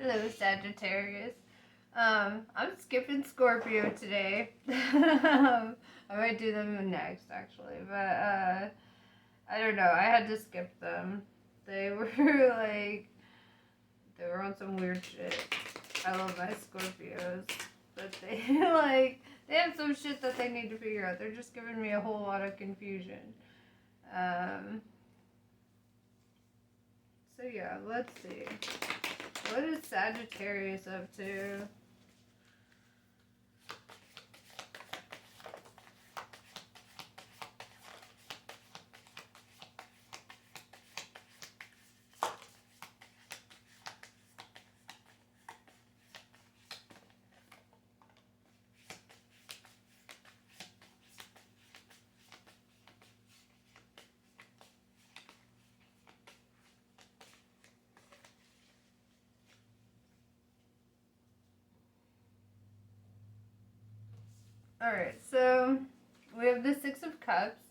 Hello, Sagittarius. I'm skipping Scorpio today. I might do them next, actually, but I don't know. I had to skip them. They were like, they were on some weird shit. I love my Scorpios, but they they have some shit that they need to figure out. They're just giving me a whole lot of confusion. So yeah, let's see. What is Sagittarius up to? Alright, so we have the Six of Cups.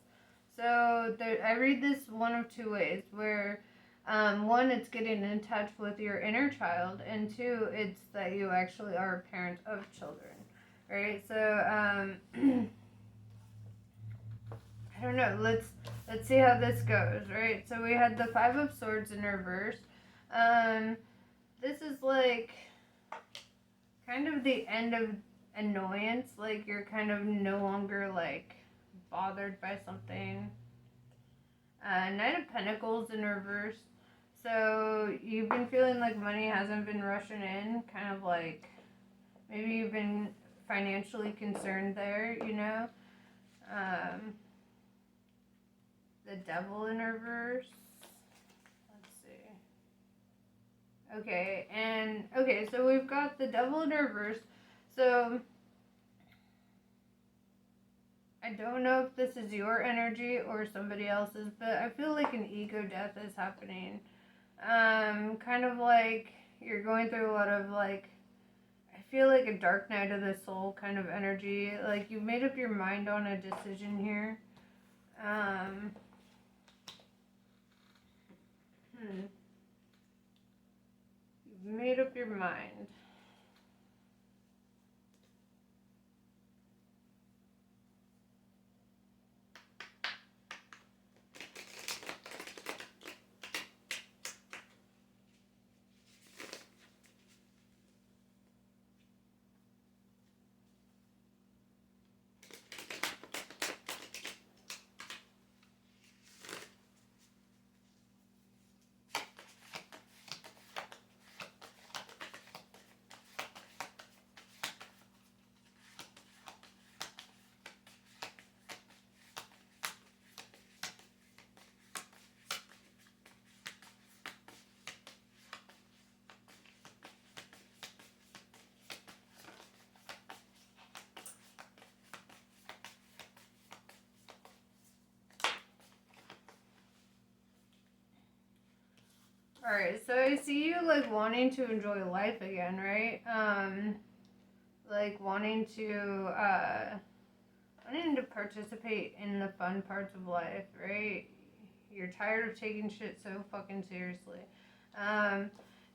So there, I read this one of two ways, where one, it's getting in touch with your inner child, and two, it's that you actually are a parent of children, right? So I don't know. Let's see how this goes, right? So we had the Five of Swords in reverse. This is like kind of the end of annoyance. Like you're kind of no longer like bothered by something. Knight of Pentacles in reverse. So you've been feeling like money hasn't been rushing in, kind of like maybe you've been financially concerned there, you know. The Devil in reverse. Let's see. Okay, so we've got the Devil in reverse. So I don't know if this is your energy or somebody else's, but I feel like an ego death is happening. Kind of like you're going through a lot of like, I feel like a dark night of the soul kind of energy. Like you've made up your mind on a decision here. You've made up your mind. Alright, so I see you like wanting to enjoy life again, right? Like wanting to participate in the fun parts of life, right? You're tired of taking shit so fucking seriously. And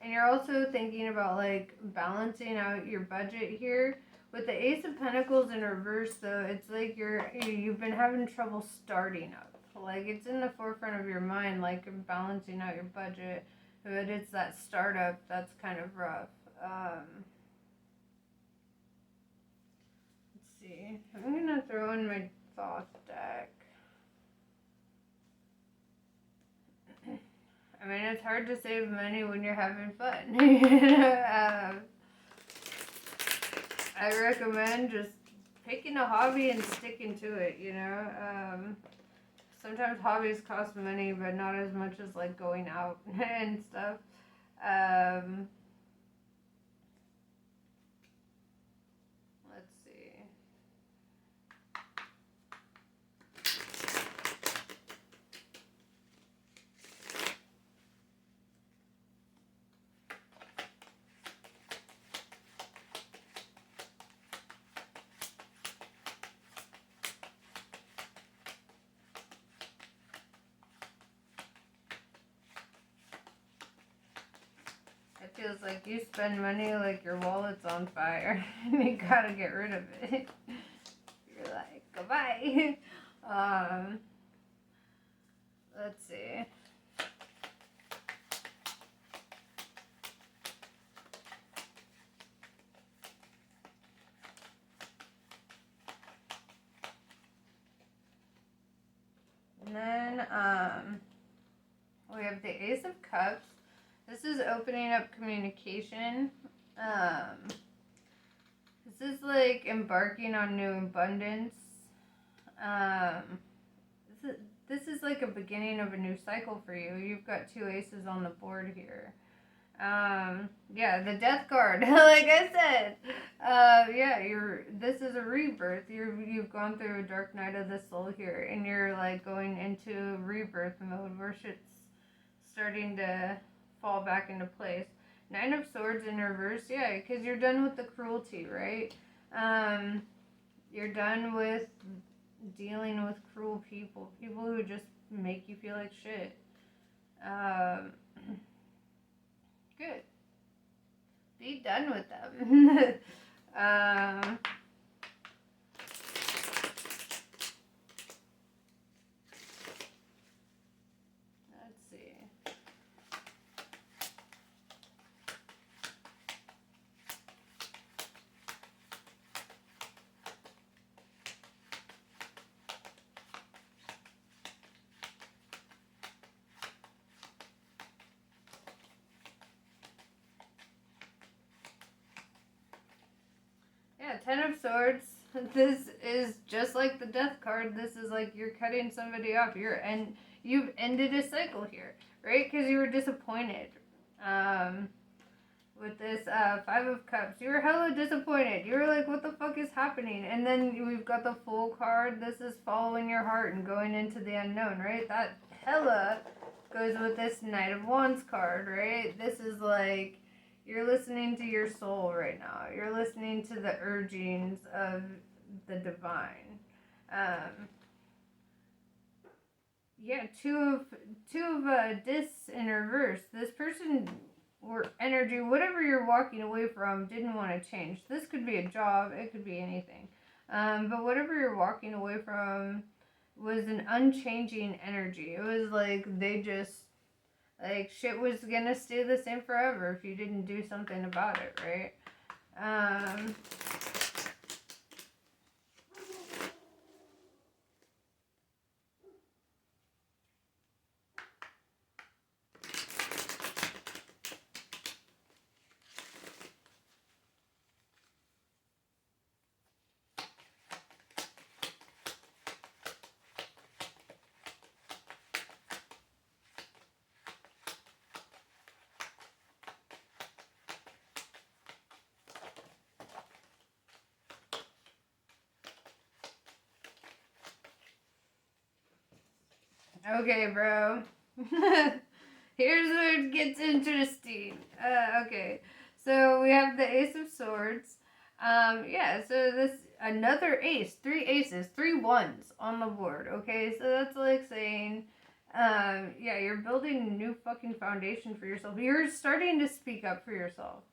you're also thinking about like balancing out your budget here. With the Ace of Pentacles in reverse though, it's like you've been having trouble starting up. Like it's in the forefront of your mind, like balancing out your budget. But it's that startup that's kind of rough. Let's see. I'm gonna throw in my thought deck. I mean, it's hard to save money when you're having fun. I recommend just picking a hobby and sticking to it, you know. Sometimes hobbies cost money, but not as much as like going out and stuff. Let's see. feels like you spend money like your wallet's on fire and you gotta get rid of it. You're like, goodbye. Let's see. And then, we have the Ace of Cups. This is opening up communication. This is like embarking on new abundance. This is like a beginning of a new cycle for you. You've got 2 aces on the board here. Yeah, the Death card, like I said. Yeah, this is a rebirth. You've gone through a dark night of the soul here, and you're like going into rebirth mode where shit's starting to fall back into place. 9 of Swords in reverse, yeah, because you're done with the cruelty, right? You're done with dealing with cruel people who just make you feel like shit. Good. Be done with them. Let's see. Yeah, 10 of Swords. This is just like the Death card. This is like you're cutting somebody off. You've ended a cycle here, right? Because you were disappointed. With this 5 of Cups, you were hella disappointed. You were like, what the fuck is happening? And then we've got the Fool card. This is following your heart and going into the unknown, right? That hella goes with this Knight of Wands card, right? This is like, you're listening to your soul right now. You're listening to the urgings of the divine. Yeah, two of discs in reverse. This person or energy, whatever you're walking away from, didn't want to change. This could be a job. It could be anything. But whatever you're walking away from was an unchanging energy. It was like they just, like, shit was gonna stay the same forever if you didn't do something about it, right? Okay, bro. Here's where it gets interesting. Okay. So we have the Ace of Swords. Yeah, so this, another ace. 3 aces. 3 ones on the board. Okay, so that's like saying, yeah, you're building a new fucking foundation for yourself. You're starting to speak up for yourself.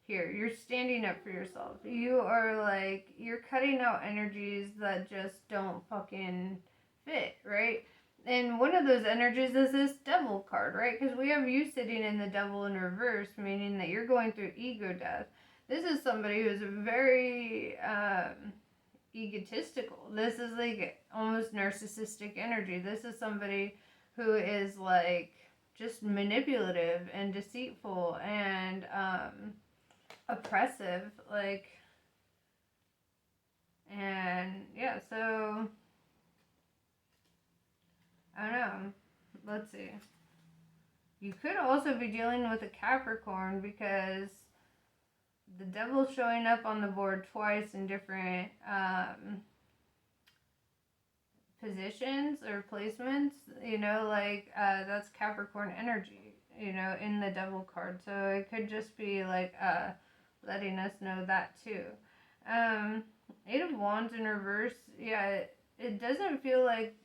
Here, you're standing up for yourself. You are like, you're cutting out energies that just don't fucking fit, right? And one of those energies is this Devil card, right? Because we have you sitting in the Devil in reverse, meaning that you're going through ego death. This is somebody who's very egotistical. This is like almost narcissistic energy. This is somebody who is like just manipulative and deceitful and oppressive, like, and yeah, so I don't know. Let's see. You could also be dealing with a Capricorn because the Devil's showing up on the board twice in different positions or placements. You know, like that's Capricorn energy, you know, in the Devil card. So it could just be like letting us know that too. 8 of Wands in reverse. Yeah, it doesn't feel like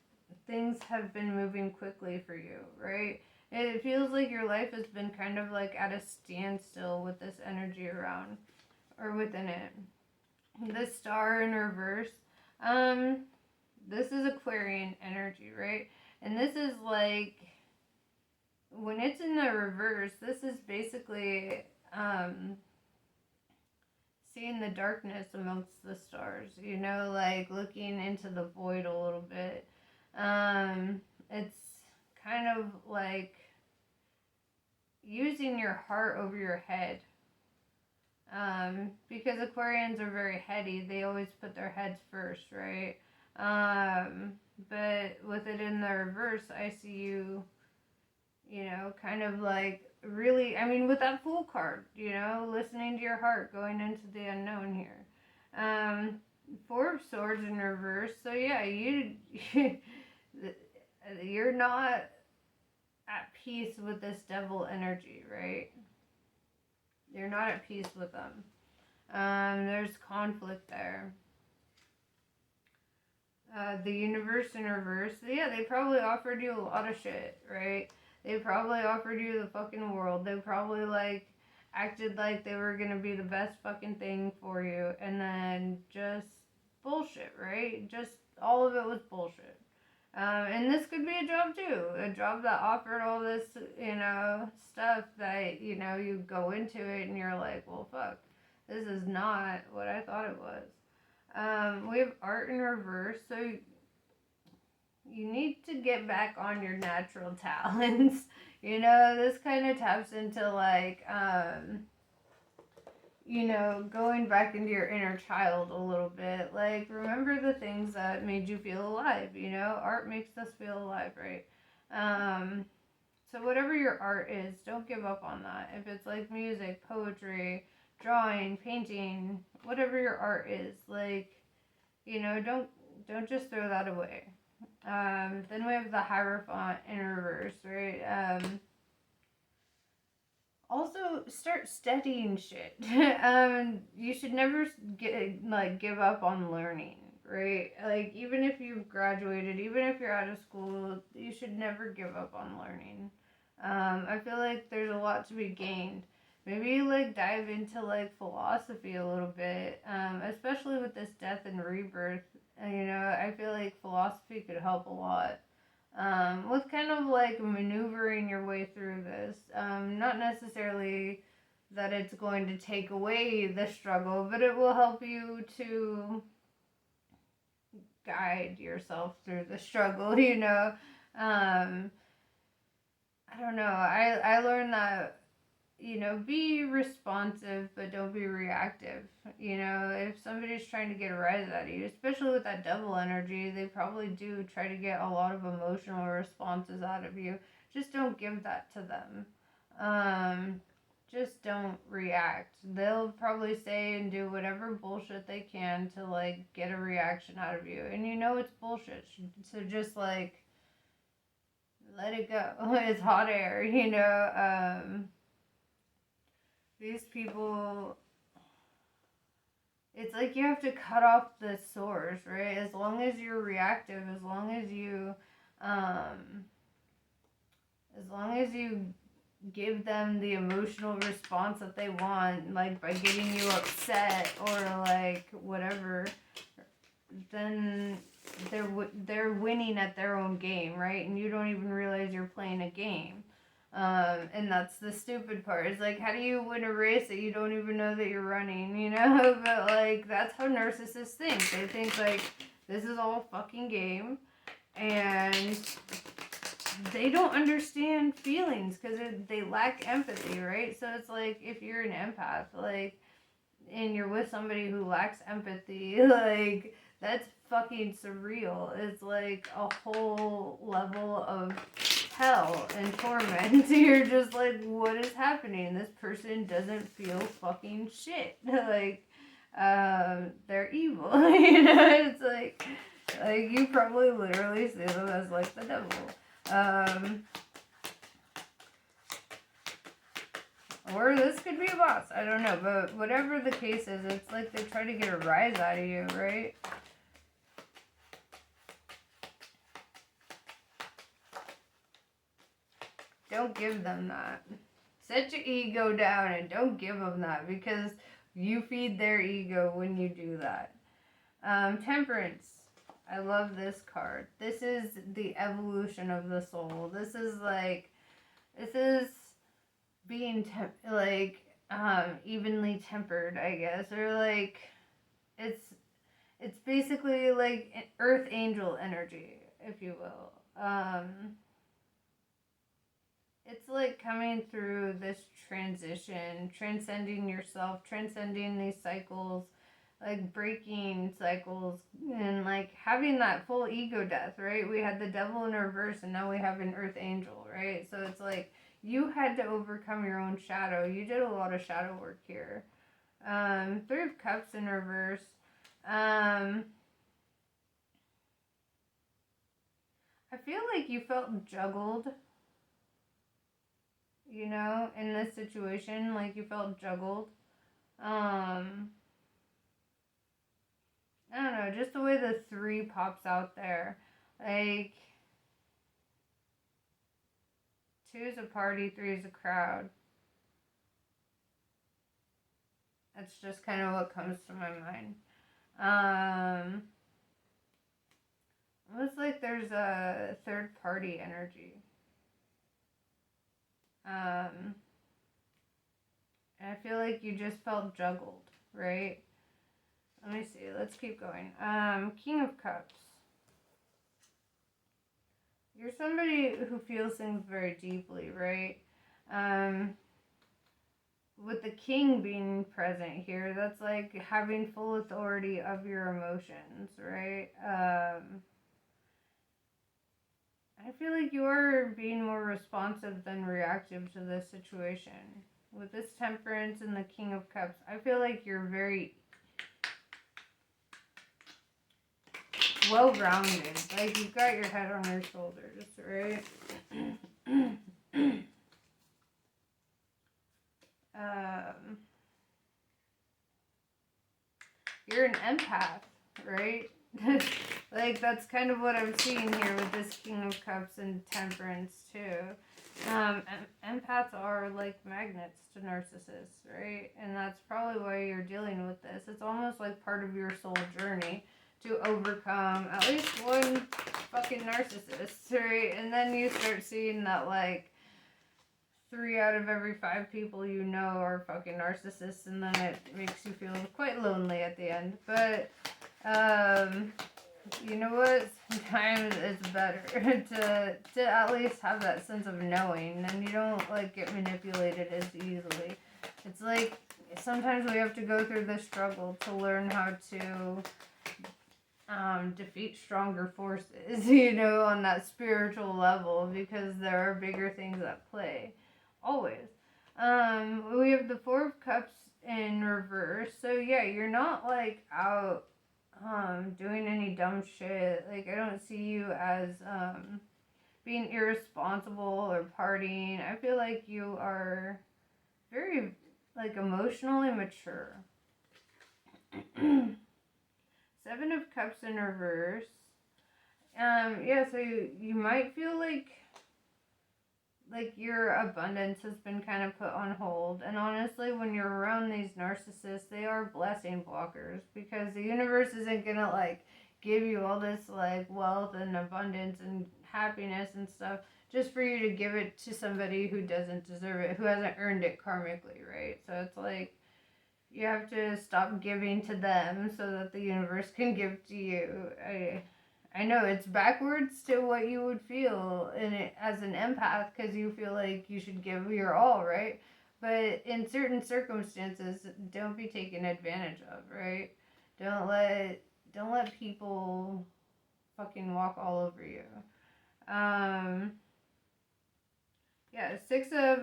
things have been moving quickly for you, right? It feels like your life has been kind of like at a standstill with this energy around or within it. The star in reverse. This is Aquarian energy, right? And this is like when it's in the reverse, this is basically seeing the darkness amongst the stars, you know, like looking into the void a little bit. It's kind of like using your heart over your head. Because Aquarians are very heady, they always put their heads first, right? But with it in the reverse, I see you, you know, kind of like really, I mean, with that Fool card, you know, listening to your heart, going into the unknown here. Four of Swords in reverse, so yeah, you're not at peace with this devil energy, right? You're not at peace with them. There's conflict there. The universe in reverse, yeah, they probably offered you a lot of shit, right? They probably offered you the fucking world. They probably, like, acted like they were gonna be the best fucking thing for you, and then just bullshit, right? Just all of it was bullshit. And this could be a job too, a job that offered all this, you know, stuff that, you know, you go into it and you're like, well, fuck, this is not what I thought it was. We have art in reverse, so you need to get back on your natural talents. You know, this kind of taps into like, you know, going back into your inner child a little bit. Like, remember the things that made you feel alive, you know? Art makes us feel alive, right? So whatever your art is, don't give up on that. If it's like music, poetry, drawing, painting, whatever your art is, like, you know, don't just throw that away. Then we have the Hierophant in reverse, right? Also, start studying shit. You should never give up on learning, right? Like, even if you've graduated, even if you're out of school, you should never give up on learning. I feel like there's a lot to be gained. Maybe, like, dive into, like, philosophy a little bit, especially with this death and rebirth. You know, I feel like philosophy could help a lot. With kind of like maneuvering your way through this. Not necessarily that it's going to take away the struggle, but it will help you to guide yourself through the struggle, you know. I don't know. I learned that, you know, be responsive, but don't be reactive. You know, if somebody's trying to get a rise out of you, especially with that devil energy, they probably do try to get a lot of emotional responses out of you. Just don't give that to them. Just don't react. They'll probably say and do whatever bullshit they can to, like, get a reaction out of you. And you know it's bullshit. So just, like, let it go. It's hot air, you know. These people, it's like you have to cut off the source, right? As long as you're reactive, as long as you give them the emotional response that they want, like by getting you upset or like whatever, then they're winning at their own game, right? And you don't even realize you're playing a game. And that's the stupid part. It's like, how do you win a race that you don't even know that you're running, you know? But, like, that's how narcissists think. They think, like, this is all a fucking game, and they don't understand feelings because they lack empathy, right? So it's like, if you're an empath, like, and you're with somebody who lacks empathy, like, that's fucking surreal. It's like a whole level of hell and torment. You're just like, what is happening? This person doesn't feel fucking shit. Like, they're evil. You know, it's like you probably literally see them as like the devil. Or this could be a boss. I don't know. But whatever the case is, it's like they try to get a rise out of you, right? don't give them that. Set your ego down and don't give them that, because you feed their ego when you do that. Temperance. I love this card. This is the evolution of the soul. This is being evenly tempered, I guess, or like it's basically like earth angel energy, if you will. It's like coming through this transition, transcending yourself, transcending these cycles, like breaking cycles, and like having that full ego death, right? We had the devil in reverse, and now we have an earth angel, right? So it's like you had to overcome your own shadow. You did a lot of shadow work here. Three of Cups in reverse. I feel like you felt juggled, you know, in this situation. Like you felt juggled. I don't know, just the way the 3 pops out there. Like, 2 is a party, 3 is a crowd. That's just kind of what comes to my mind. Looks like there's a third party energy. And I feel like you just felt juggled, right? Let me see. Let's keep going. King of Cups. You're somebody who feels things very deeply, right? With the king being present here, that's like having full authority of your emotions, right? I feel like you are being more responsive than reactive to this situation. With this Temperance and the King of Cups, I feel like you're very well-rounded. Like, you've got your head on your shoulders, right? You're an empath, right? Like, that's kind of what I'm seeing here with this King of Cups and Temperance, too. Empaths are like magnets to narcissists, right? And that's probably why you're dealing with this. It's almost like part of your soul journey to overcome at least one fucking narcissist, right? And then you start seeing that, like, 3 out of every 5 people you know are fucking narcissists, and then it makes you feel quite lonely at the end. But, you know what? Sometimes it's better to at least have that sense of knowing, and you don't, like, get manipulated as easily. It's like, sometimes we have to go through this struggle to learn how to defeat stronger forces, you know, on that spiritual level, because there are bigger things at play. Always. We have the 4 of Cups in reverse. So yeah, you're not like out doing any dumb shit. Like, I don't see you as being irresponsible or partying. I feel like you are very, like, emotionally mature. 7 of Cups in reverse. Yeah, so you might feel like your abundance has been kind of put on hold. And honestly, when you're around these narcissists, they are blessing blockers, because the universe isn't gonna, like, give you all this, like, wealth and abundance and happiness and stuff just for you to give it to somebody who doesn't deserve it, who hasn't earned it karmically, right? So it's like, you have to stop giving to them so that the universe can give to you. I know it's backwards to what you would feel in it as an empath, because you feel like you should give your all, right? But in certain circumstances, don't be taken advantage of, right? Don't let people fucking walk all over you. Yeah, 6 of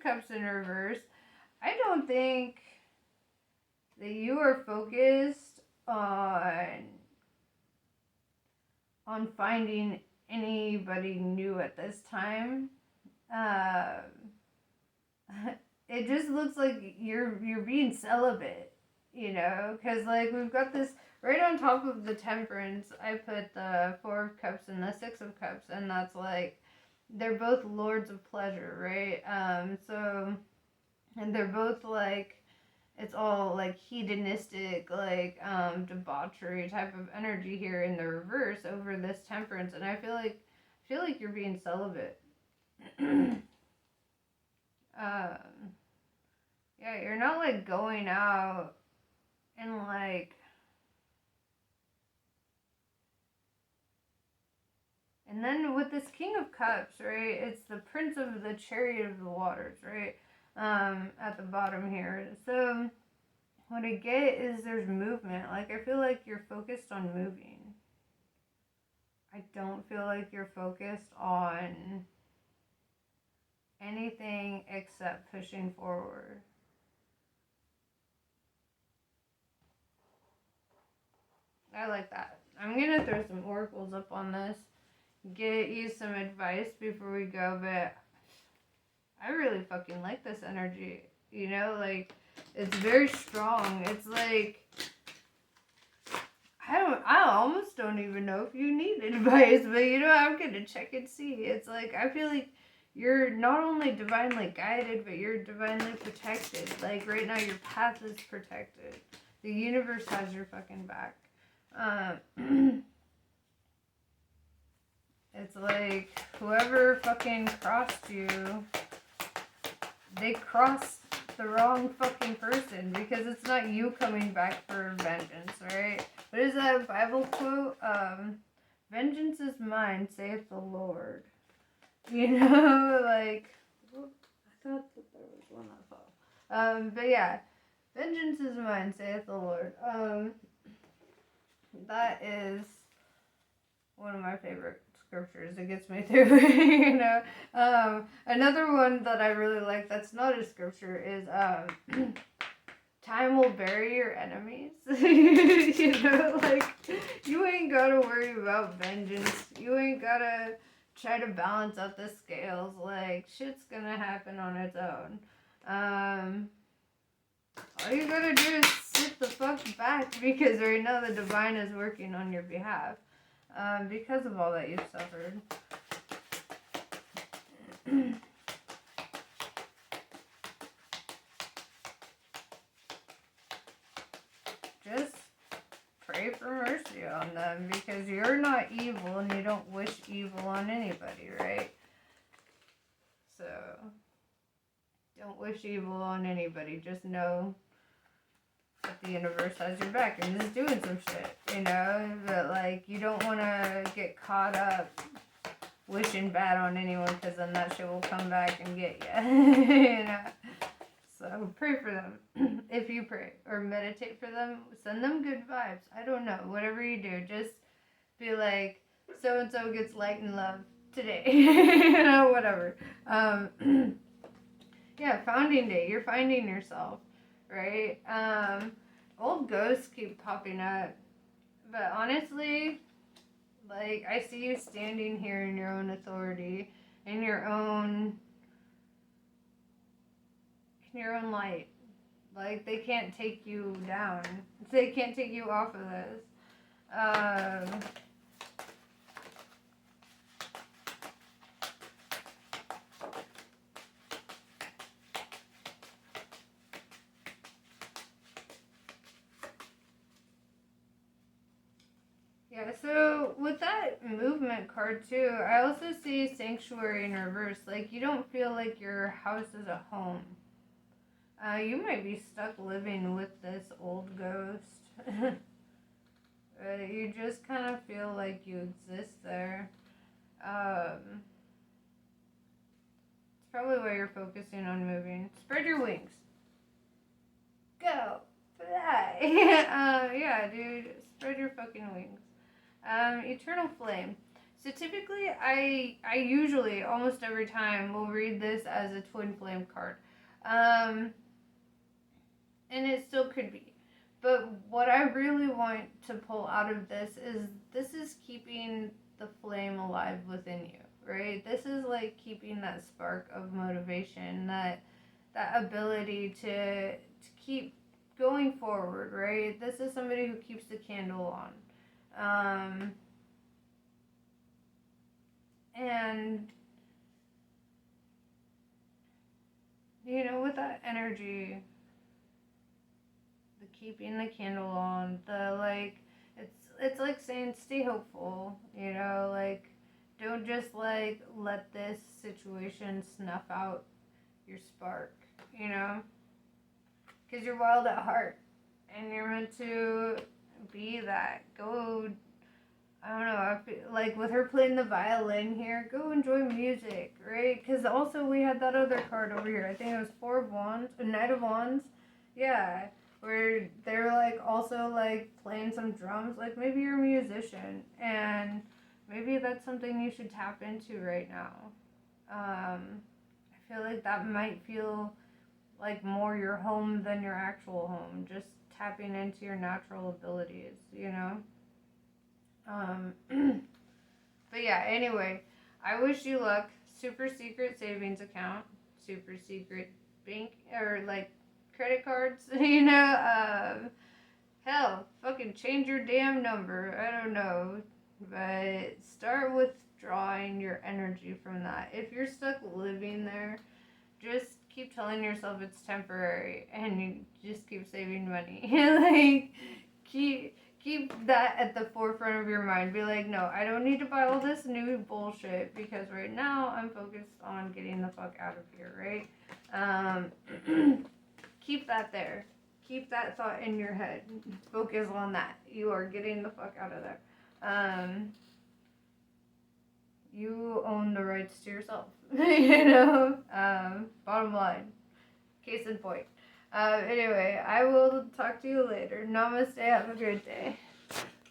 Cups in reverse. I don't think that you are focused on finding anybody new at this time. It just looks like you're being celibate, you know, because, like, we've got this right on top of the Temperance. I put the 4 of Cups and the 6 of Cups, and that's like, they're both lords of pleasure, right? So, and they're both like, it's all like hedonistic, like debauchery type of energy here in the reverse over this Temperance, and I feel like you're being celibate. Yeah, you're not like going out and like, and then with this King of Cups, right? It's the Prince of the Chariot of the Waters, right? At the bottom here. So what I get is there's movement. Like, I feel like you're focused on moving. I don't feel like you're focused on anything except pushing forward. I like that. I'm gonna throw some oracles up on this, get you some advice before we go, but I really fucking like this energy. You know, like, it's very strong. It's like, I almost don't even know if you need advice, but you know, I'm gonna check and see. It's like, I feel like you're not only divinely guided, but you're divinely protected. Like, right now, your path is protected. The universe has your fucking back. It's like, whoever fucking crossed you, they crossed the wrong fucking person, because it's not you coming back for vengeance, right? What is that Bible quote? Vengeance is mine, saith the Lord. You know, like, I thought that there was one I thought. But yeah, vengeance is mine, saith the Lord. That is one of my favorite scriptures. It gets me through, you know. Another one that I really like that's not a scripture is time will bury your enemies. You know, like, you ain't gotta worry about vengeance. You ain't gotta try to balance out the scales. Like, shit's gonna happen on its own. All you gotta do is sit the fuck back, because right now the divine is working on your behalf. Because of all that you've suffered. Just pray for mercy on them, because you're not evil and you don't wish evil on anybody, right? So, don't wish evil on anybody. Just know that the universe has your back and is doing some shit, you know? But, like, you don't want to get caught up wishing bad on anyone, because then that shit will come back and get you. You know? So pray for them. If you pray or meditate for them, send them good vibes. I don't know. Whatever you do, just be like, so and so gets light and love today. You know, whatever. Yeah, founding day. You're finding yourself, right? Old ghosts keep popping up, but honestly, like, I see you standing here in your own authority, in your own light. Like, they can't take you down. They can't take you off of this. Yeah, so with that movement card too, I also see sanctuary in reverse. Like, you don't feel like your house is a home. You might be stuck living with this old ghost. You just kind of feel like you exist there. It's probably why you're focusing on moving. Spread your wings. Go. Fly. Yeah, dude. Spread your fucking wings. Eternal Flame. So typically, I usually, almost every time, will read this as a Twin Flame card. And it still could be. But what I really want to pull out of this is keeping the flame alive within you, right? This is like keeping that spark of motivation, that ability to keep going forward, right? This is somebody who keeps the candle on. And you know, with that energy, the keeping the candle on, the like, it's like saying stay hopeful, you know, like don't just like let this situation snuff out your spark, you know, because you're wild at heart and you're meant to be that. Go, I don't know, I feel like with her playing the violin here, go enjoy music, right? Because also we had that other card over here. I think it was Four of Wands, a Knight of Wands. Yeah, where they're like also like playing some drums. Like maybe you're a musician and maybe that's something you should tap into right now. I feel like that might feel like more your home than your actual home. Just tapping into your natural abilities, you know? Um, but yeah, anyway, I wish you luck. Super secret savings account, super secret bank, or like credit cards, you know? Hell, fucking change your damn number. I don't know. But start withdrawing your energy from that. If you're stuck living there, just keep telling yourself it's temporary and you just keep saving money. Like, keep that at the forefront of your mind. Be like, no, I don't need to buy all this new bullshit because right now I'm focused on getting the fuck out of here, right? Keep that there. Keep that thought in your head. Focus on that. You are getting the fuck out of there. You own the rights to yourself. You know? Bottom line. Case in point. Anyway, I will talk to you later. Namaste. Have a great day.